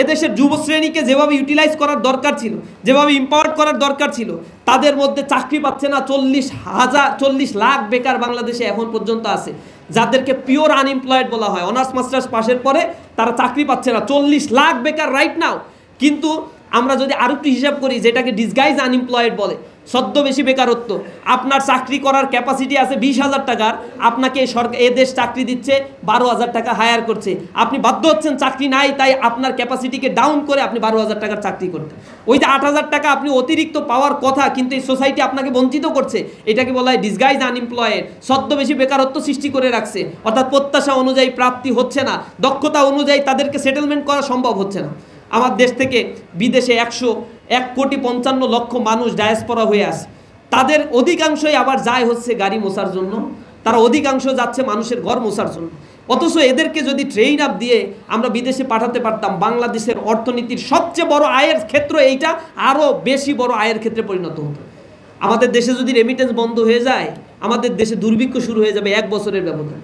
এদেশের যুবশ্রেণীকে যেভাবে ইউটিলাইজ করার দরকার ছিল, যেভাবে ইম্পাওয়ার্ড করার দরকার ছিল, তাদের মধ্যে চাকরি পাচ্ছে না 40 লাখ বেকার বাংলাদেশে এখন পর্যন্ত আছে, যাদেরকে পিওর আনএমপ্লয়েড বলা হয়। অনার্স মাস্টার্স পাশের পরে তারা চাকরি পাচ্ছে না, 40 লাখ বেকার রাইট নাও। কিন্তু আমরা যদি আরও একটু হিসাব করি, যেটাকে ডিসগাইজ আনএমপ্লয়েড বলে, ছদ্মবেশী বেকারত্ব, আপনার চাকরি করার ক্যাপাসিটি আছে 20,000 টাকার, আপনাকে এ দেশ চাকরি দিচ্ছে 12,000 টাকা হায়ার করছে, আপনি বাধ্য হচ্ছেন চাকরি নাই তাই আপনার ক্যাপাসিটিকে ডাউন করে আপনি 12,000 টাকার চাকরি করতে। ওই যে 8,000 টাকা আপনি অতিরিক্ত পাওয়ার কথা, কিন্তু এই সোসাইটি আপনাকে বঞ্চিত করছে, এটাকে বলা হয় ডিসগাইজ আনএমপ্লয়েড। ছদ্মবেশী বেকারত্ব সৃষ্টি করে রাখছে, অর্থাৎ প্রত্যাশা অনুযায়ী প্রাপ্তি হচ্ছে না, দক্ষতা অনুযায়ী তাদেরকে সেটেলমেন্ট করা সম্ভব হচ্ছে না। আমার দেশ থেকে বিদেশে 1,55,00,000 মানুষ ডায়াসপোরা হয়ে আসে, তাদের অধিকাংশই আবার যায় হচ্ছে গাড়ি মোছার জন্য, তারা অধিকাংশ যাচ্ছে মানুষের ঘর মোছার জন্য। অথচ এদেরকে যদি ট্রেন আপ দিয়ে আমরা বিদেশে পাঠাতে পারতাম, বাংলাদেশের অর্থনীতির সবচেয়ে বড় আয়ের ক্ষেত্র এইটা আরও বেশি বড় আয়ের ক্ষেত্রে পরিণত হতো। আমাদের দেশে যদি রেমিটেন্স বন্ধ হয়ে যায়, আমাদের দেশে দুর্ভিক্ষ শুরু হয়ে যাবে 1 বছরের ব্যবধান।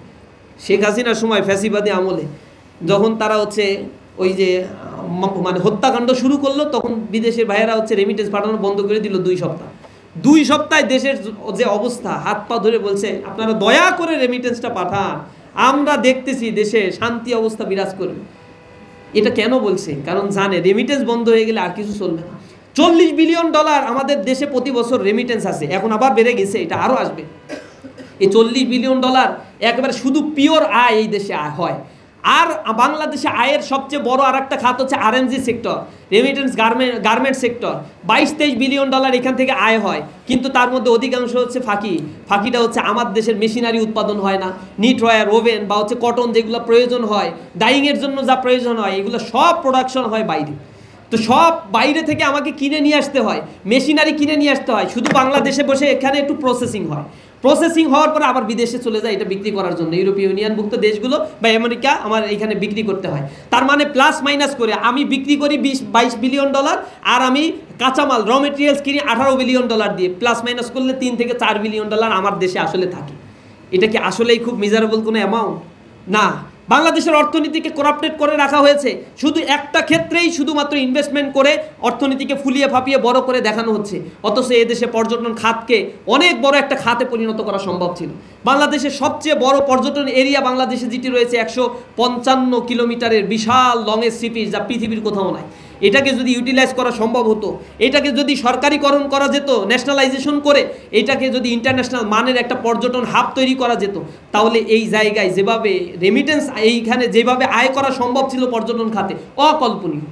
শেখ হাসিনার সময় ফ্যাসিবাদী আমলে যখন তারা হচ্ছে ওই যে মানে হত্যাকাণ্ড শুরু করলো, তখন বিদেশের ভাইয়েরা হচ্ছে রেমিটেন্স পাঠানো বন্ধ করে দিল 2 সপ্তাহ। 2 সপ্তাহে দেশের যে অবস্থা, হাত পা ধরে বলছে আপনারা দয়া করে রেমিটেন্সটা পাঠান, আমরা দেখতেছি দেশে শান্তি অবস্থা বিরাজ করবে। এটা কেন বলছে? কারণ জানে রেমিটেন্স বন্ধ হয়ে গেলে আর কিছু চলবে না। $40 বিলিয়ন আমাদের দেশে প্রতি বছর রেমিটেন্স আছে, এখন আবার বেড়ে গেছে, এটা আরও আসবে। এই $40 বিলিয়ন একেবারে শুধু পিওর আয় এই দেশে আয় হয়। আর বাংলাদেশে আয়ের সবচেয়ে বড় আর একটা খাত হচ্ছে RMG sector, remittance garment sector. $22-23 billion এখান থেকে আয় হয়, কিন্তু তার মধ্যে অধিকাংশ হচ্ছে ফাঁকিটা হচ্ছে আমার দেশের মেশিনারি উৎপাদন হয় না, নিট ওয়্যার, ওভেন বা হচ্ছে কটন যেগুলো প্রয়োজন হয়, ডাইংয়ের জন্য যা প্রয়োজন হয়, এগুলো সব প্রোডাকশন হয় বাইরে। তো সব বাইরে থেকে আমাকে কিনে নিয়ে আসতে হয়, মেশিনারি কিনে নিয়ে আসতে হয়, শুধু বাংলাদেশে বসে এখানে একটু প্রসেসিং হয়, প্রসেসিং হওয়ার পরে আবার বিদেশে চলে যায় এটা বিক্রি করার জন্য, ইউরোপীয় ইউনিয়নভুক্ত দেশগুলো বা আমেরিকা আমার এখানে বিক্রি করতে হয়। তার মানে প্লাস মাইনাস করে আমি বিক্রি করি $20-22 বিলিয়ন, আর আমি কাঁচামাল র মেটেরিয়ালস কিনি $18 বিলিয়ন দিয়ে, প্লাস মাইনাস করলে $3 থেকে $4 বিলিয়ন আমার দেশে আসলে থাকে। এটা কি আসলেই খুব মিজারেবল কোনো অ্যামাউন্ট না? বাংলাদেশের অর্থনীতিকে করাপ্টেড করে রাখা হয়েছে, শুধু একটা ক্ষেত্রেই শুধুমাত্র ইনভেস্টমেন্ট করে অর্থনীতিকে ফুলিয়ে ফাঁপিয়ে বড় করে দেখানো হচ্ছে। অথচ এদেশে পর্যটন খাতকে অনেক বড় একটা খাতে পরিণত করা সম্ভব ছিল। বাংলাদেশের সবচেয়ে বড় পর্যটন এরিয়া বাংলাদেশে যেটি রয়েছে 155 কিলোমিটারের বিশাল লংয়ের সি পিচ, যা পৃথিবীর কোথাও নাই। এটাকে যদি ইউটিলাইজ করা সম্ভব হতো, এটাকে যদি সরকারিকরণ করা যেত, ন্যাশনালাইজেশন করে এটাকে যদি ইন্টারন্যাশনাল মানের একটা পর্যটন হাব তৈরি করা যেত, তাহলে এই জায়গায় যেভাবে রেমিটেন্স এইখানে যেভাবে আয় করা সম্ভব ছিল পর্যটন খাতে, অকল্পনীয়।